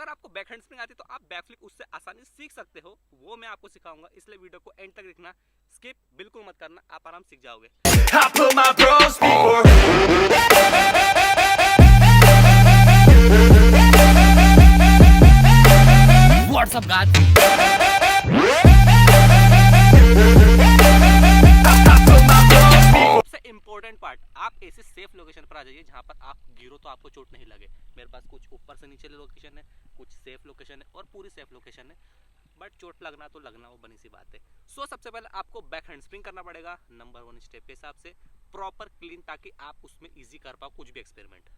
अगर आपको back hand spring आती है तो आप बैक फ्लिप उससे आसानी से सीख सकते हो, वो मैं आपको सिखाऊंगा, इसलिए वीडियो को एंड तक देखना, स्किप बिल्कुल मत करना, आप आराम सीख जाओगे। I put my bros before. What's up guys? सबसे इम्पोर्टेंट पार्ट, आप ऐसे सेफ लोकेशन पर आ जाइए जहाँ पर आप गिरो तो आपको चोट नहीं लगे। मेरे पास कुछ ऊपर से नीचे लोकेशन है, कुछ सेफ लोकेशन है और पूरी सेफ लोकेशन है, बट चोट लगना तो लगना, वो बनी सी बात है। सो सबसे पहले आपको बैक हैंड स्प्रिंग करना पड़ेगा नंबर 1 स्टेप के हिसाब से, प्रॉपर क्लीन, ताकि आप उसमें इजी कर पाओ कुछ भी एक्सपेरिमेंट।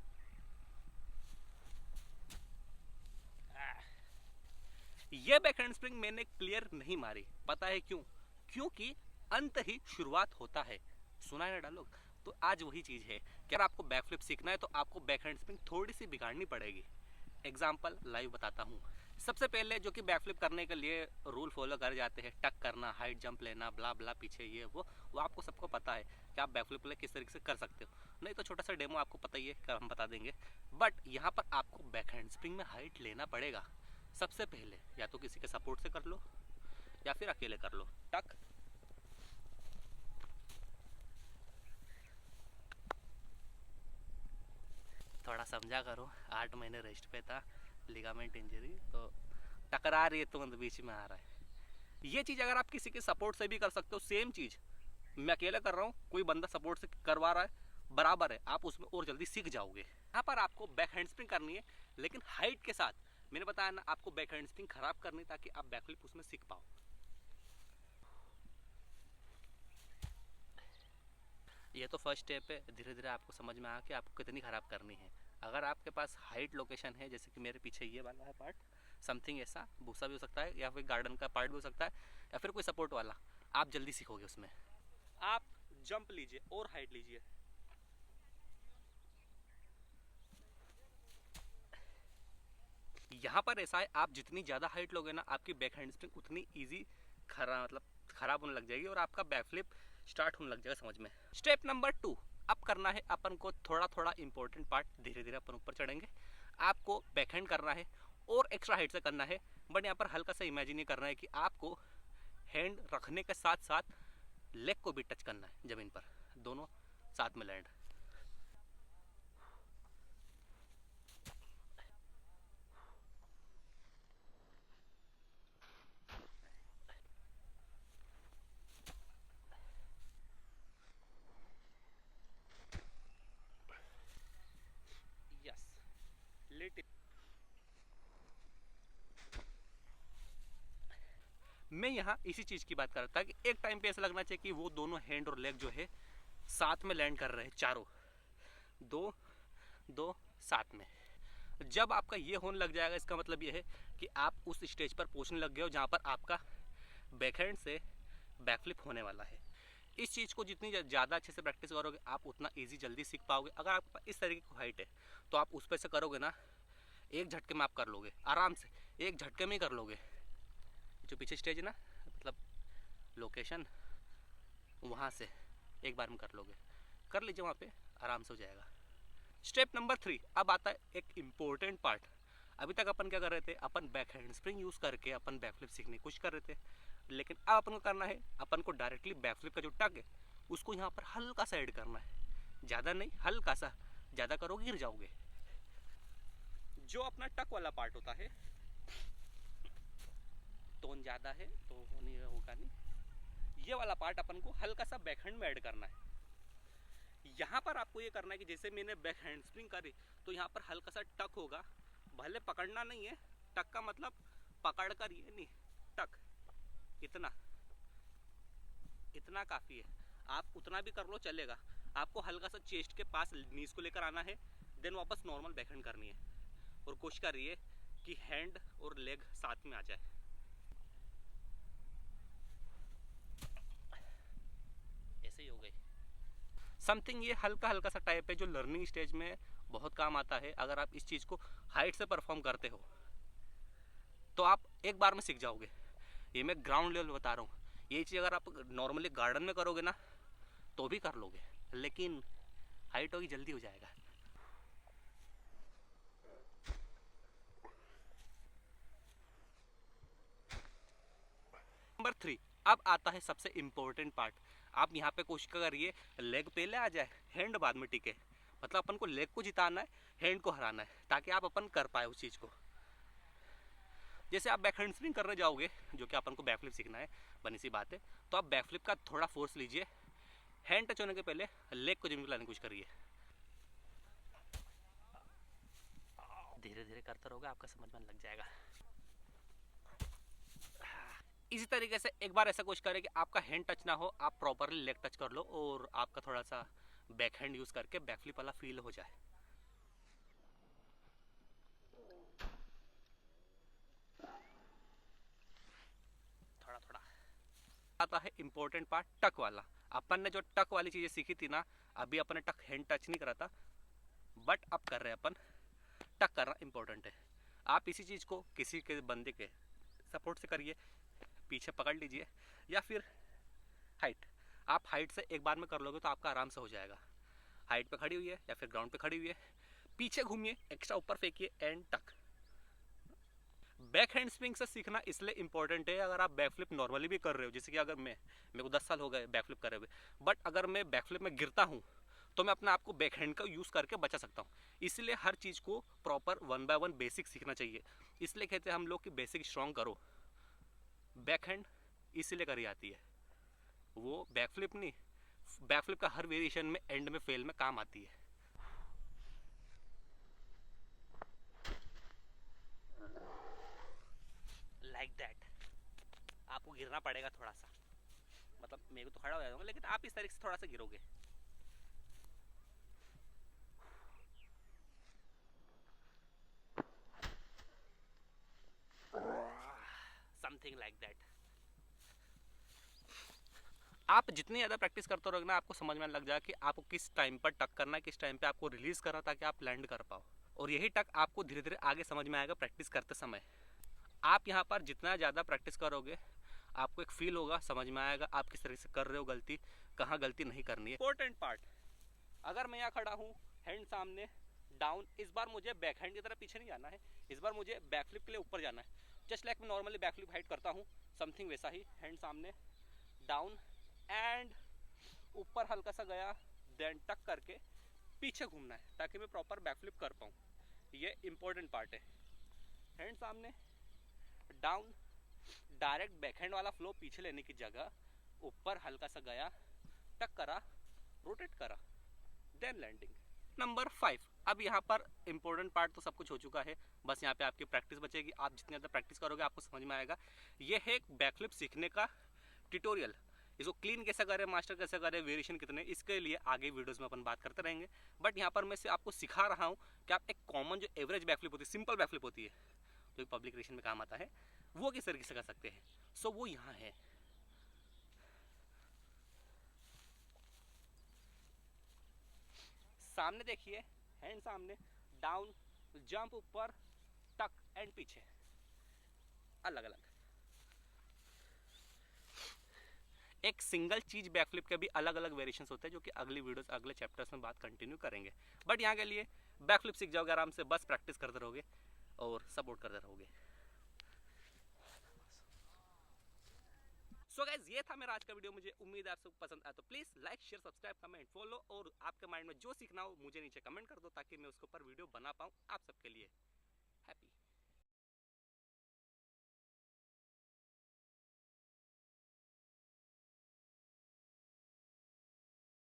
ये बैक हैंड स्प्रिंग मैंने क्लियर नहीं मारी, पता है क्यों? क्योंकि अंत ही शुरुआत होता है, सुना है ना डायलॉग? तो आज वही चीज है कि अगर आपको बैक फ्लिप सीखना है तो आपको बैक हैंड स्प्रिंग थोड़ी सी बिगाड़नी पड़ेगी। एग्जांपल लाइव बताता हूँ। सबसे पहले जो कि बैक फ्लिप करने के लिए रूल फॉलो कर जाते हैं, टक करना, हाइट जंप लेना, ब्ला ब्ला, पीछे ये वो आपको सबको पता है कि आप बैक फ्लिप किस तरीके से कर सकते हो। नहीं तो छोटा सा डेमो आपको पता ही है, हम बता देंगे। बट यहाँ पर आपको बैक हैंड स्प्रिंग में हाइट लेना पड़ेगा। सबसे पहले या तो किसी के सपोर्ट से कर लो या फिर अकेले कर लो। टक, थोड़ा समझा करो, 8 महीने रेस्ट पे था, लिगामेंट इंजरी, तो टकरा रही है तो बीच में आ रहा है। ये चीज अगर आप किसी के सपोर्ट से भी कर सकते हो, सेम चीज मैं अकेले कर रहा हूँ, कोई बंदा सपोर्ट से करवा रहा है, बराबर है, आप उसमें और जल्दी सीख जाओगे। यहाँ पर आपको बैक हैंड स्प्रिंग करनी है, लेकिन हाइट के साथ। मैंने बताया ना, आपको बैक हैंड स्प्रिंग खराब करनी ताकि आप बैक फ्लिप उसमें सीख पाओ। ये तो फर्स्ट स्टेप है, धीरे धीरे आपको समझ में आया कि आपको कितनी खराब करनी है। अगर आपके पास हाइट लोकेशन है, जैसे कि मेरे पीछे ये वाला है पार्ट, समथिंग ऐसा भूसा भी हो सकता है या फिर गार्डन का पार्ट भी हो सकता है या फिर कोई सपोर्ट वाला, आप जल्दी सीखोगे उसमें। आप जंप लीजिए और हाइट लीजिए। यहाँ पर ऐसा है, आप जितनी ज़्यादा हाइट लोगे ना, आपकी बैक हैंड स्प्रिंग उतनी ईजी खराब होने लग जाएगी और आपका बैक फ्लिप स्टार्ट होने लग जाएगा, समझ में। स्टेप नंबर 2, अब करना है अपन को थोड़ा थोड़ा इंपॉर्टेंट पार्ट, धीरे धीरे अपन ऊपर चढ़ेंगे। आपको बैक हैंड करना है और एक्स्ट्रा हाइट से करना है, बट यहाँ पर हल्का सा इमेजिन करना है कि आपको हैंड रखने के साथ साथ लेग को भी टच करना है जमीन पर, दोनों साथ में लैंड। Yes, late. मैं यहाँ इसी चीज की बात कर रहा था कि एक टाइम पे ऐसा लगना चाहिए कि वो दोनों हैंड और लेग जो है साथ में लैंड कर रहे हैं, चारों, दो दो साथ में। जब आपका ये होने लग जाएगा, इसका मतलब ये है कि आप उस स्टेज पर पहुंचने लग गए हो जहां पर आपका बैक हैंड से बैक फ्लिप होने वाला है। इस चीज़ को जितनी ज़्यादा अच्छे से प्रैक्टिस करोगे, आप उतना इजी जल्दी सीख पाओगे। अगर आपके पास इस तरीके की हाइट है तो आप उस पर से करोगे ना, एक झटके में आप कर लोगे आराम से, एक झटके में ही कर लोगे। जो पीछे स्टेज है ना, मतलब लोकेशन, वहाँ से एक बार में कर लोगे, कर लीजिए, वहाँ पे आराम से हो जाएगा। स्टेप नंबर 3, अब आता है एक इम्पोर्टेंट पार्ट। अभी तक अपन क्या कर रहे थे, अपन बैक हैंड स्प्रिंग यूज़ करके अपन बैक फ्लिप सीखने की कोशिश कर रहे थे, लेकिन अब अपन को करना है, अपन को डायरेक्टली बैक फ्लिप का जो टग है उसको यहाँ पर हल्का सा ऐड करना है, ज़्यादा नहीं, हल्का सा, ज़्यादा करोगे गिर जाओगे। जो अपना टक वाला पार्ट होता है, टोन ज़्यादा है तो होगा नहीं, ये वाला पार्ट अपन को हल्का सा बैक हैंड में ऐड करना है। यहाँ पर आपको ये करना है कि जैसे मैंने बैक हैंड स्प्रिंग करी तो यहाँ पर हल्का सा टक होगा, भले पकड़ना नहीं है, टक का मतलब पकड़ कर ये नहीं, टक, इतना इतना काफ़ी है, आप उतना भी कर लो चलेगा। आपको हल्का सा चेस्ट के पास नीज को लेकर आना है, देन वापस नॉर्मल बैक हैंड करनी है और कोशिश करिए कि हैंड और लेग साथ में आ जाए। ऐसे ही हो गई समथिंग। ये हल्का हल्का सा टाइप है जो लर्निंग स्टेज में बहुत काम आता है। अगर आप इस चीज़ को हाइट से परफॉर्म करते हो तो आप एक बार में सीख जाओगे। ये मैं ग्राउंड लेवल बता रहा हूँ, ये चीज़ अगर आप नॉर्मली गार्डन में करोगे ना तो भी कर लोगे, लेकिन हाइट होगी जल्दी हो जाएगा। नंबर 3, अब आता है सबसे इम्पोर्टेंट पार्ट। आप यहाँ पे कोशिश करिए लेग पहले आ जाए, हैंड बाद में टिके। मतलब अपन को लेग को जिताना है, हैंड को हराना है, ताकि आप अपन कर पाए उस चीज़ को। जैसे आप बैक हैंड स्विंग करने जाओगे, जो कि अपन को बैकफ्लिप सीखना है, बनी सी बात है, तो आप बैकफ्लिप का थोड़ा फोर्स लीजिए, हैंड टच होने के पहले लेग को जमीन पर लाने की कोशिश करिए। धीरे धीरे करते रहोगे, आपका समझ में लग जाएगा। इसी तरीके से एक बार ऐसा कोशिश करें कि आपका हैंड टच ना हो, आप प्रॉपरली लेग टच कर लो और आपका थोड़ा सा बैक हैंड यूज करके बैकफ्लिप वाला फील हो जाए। थोड़ा थोड़ा आता है इंपॉर्टेंट पार्ट, टक वाला। अपन ने जो टक वाली चीजें सीखी थी ना, अभी अपन ने टक हैंड टच नहीं करा था, बट अब कर रहे हैं अपन। टक करना इंपॉर्टेंट है। आप इसी चीज को किसी के बंदे के सपोर्ट से करिए, पीछे पकड़ लीजिए, या फिर हाइट। आप हाइट से एक बार में कर लोगे तो आपका आराम से हो जाएगा। हाइट पे खड़ी हुई है या फिर ग्राउंड पे खड़ी हुई है, पीछे घूमिए, एक्स्ट्रा ऊपर फेंकिए एंड टक। बैक हैंड स्विंग से सीखना इसलिए इंपॉर्टेंट है, अगर आप बैकफ्लिप नॉर्मली भी कर रहे हो, जैसे कि अगर मेरे को 10 साल हो गए बैकफ्लिप करे हुए, बट अगर मैं बैकफ्लिप में गिरता हूँ तो मैं अपने आप को बैक हैंड का यूज़ करके बचा सकता हूँ। इसलिए हर चीज़ को प्रॉपर 1 बाय 1 बेसिक सीखना चाहिए। इसलिए कहते हैं हम लोग कि बेसिक स्ट्रॉन्ग करो। बैक हैंड इसीलिए करी आती है, वो बैकफ्लिप नहीं, बैकफ्लिप का हर वेरिएशन में एंड में फेल में काम आती है। Like that. आपको गिरना पड़ेगा थोड़ा सा, मतलब मेरे को तो खड़ा हो जाऊंगा, लेकिन आप इस तरीके से थोड़ा सा गिरोगे। Something like that. आप जितनी ज़्यादा प्रैक्टिस करते रहोगे ना, आपको समझ में लग जाएगा कि आपको किस टाइम पर टक करना है, किस टाइम पे आपको रिलीज करना, ताकि आप लैंड कर पाओ। और यही टक आपको धीरे धीरे आगे समझ में आएगा प्रैक्टिस करते समय। आप यहाँ पर जितना ज़्यादा प्रैक्टिस करोगे, आपको एक फील होगा, समझ में आएगा आप किस तरीके से कर रहे हो, गलती कहाँ गलती नहीं करनी है। इंपॉर्टेंट पार्ट, अगर मैं यहाँ खड़ा हूँ, हैंड सामने, डाउन, इस बार मुझे बैक हैंड की तरह पीछे नहीं जाना है, इस बार मुझे बैकफ्लिप के लिए ऊपर जाना है। जस्ट लाइक मैं नॉर्मली बैकफ्लिप हाइट करता हूँ, समथिंग वैसा ही, हैंड सामने, डाउन एंड ऊपर हल्का सा गया, देन टक करके पीछे घूमना है, ताकि मैं प्रॉपर बैकफ्लिप कर पाऊँ। ये इंपॉर्टेंट पार्ट है। हैंड सामने, डाउन, डायरेक्ट बैकहैंड वाला फ्लो पीछे लेने की जगह ऊपर हल्का सा गया, टक करा, रोटेट करा, देन लैंडिंग। नंबर 5, अब यहाँ पर इंपॉर्टेंट पार्ट तो सब कुछ हो चुका है, बस यहाँ पे आपकी प्रैक्टिस बचेगी। आप जितनी ज़्यादा प्रैक्टिस करोगे आपको समझ में आएगा। ये है एक बैकफ्लिप सीखने का ट्यूटोरियल। इसको क्लीन कैसे करें, मास्टर कैसे करें, वेरिएशन कितने, इसके लिए आगे वीडियोस में अपन बात करते रहेंगे। बट यहाँ पर मैं से आपको सिखा रहा हूँ कि आप एक कॉमन जो एवरेज बैकफ्लिप होती है, सिंपल बैकफ्लिप होती है, जो पब्लिक रिलेशन में काम आता है, वो किस तरीके से कर सकते हैं। सो वो यहाँ है। सामने देखिए, हैंड सामने, डाउन, जंप ऊपर, टक एंड पीछे, अलग अलग। एक सिंगल चीज बैकफ्लिप के भी अलग अलग वेरिएशंस होते हैं, जो कि अगली वीडियोस अगले चैप्टर्स में बात कंटिन्यू करेंगे। बट यहाँ के लिए बैकफ्लिप सीख जाओगे आराम से, बस प्रैक्टिस करते रहोगे और सपोर्ट करते रहोगे। सो गाइस, ये था मेरा आज का वीडियो। मुझे उम्मीद है आप सबको पसंद आया, तो please like, share, subscribe, comment, follow, और आपके माइंड में जो सीखना हो मुझे नीचे कमेंट कर दो, ताकि मैं उसके ऊपर वीडियो बना पाऊँ आप सबके लिए।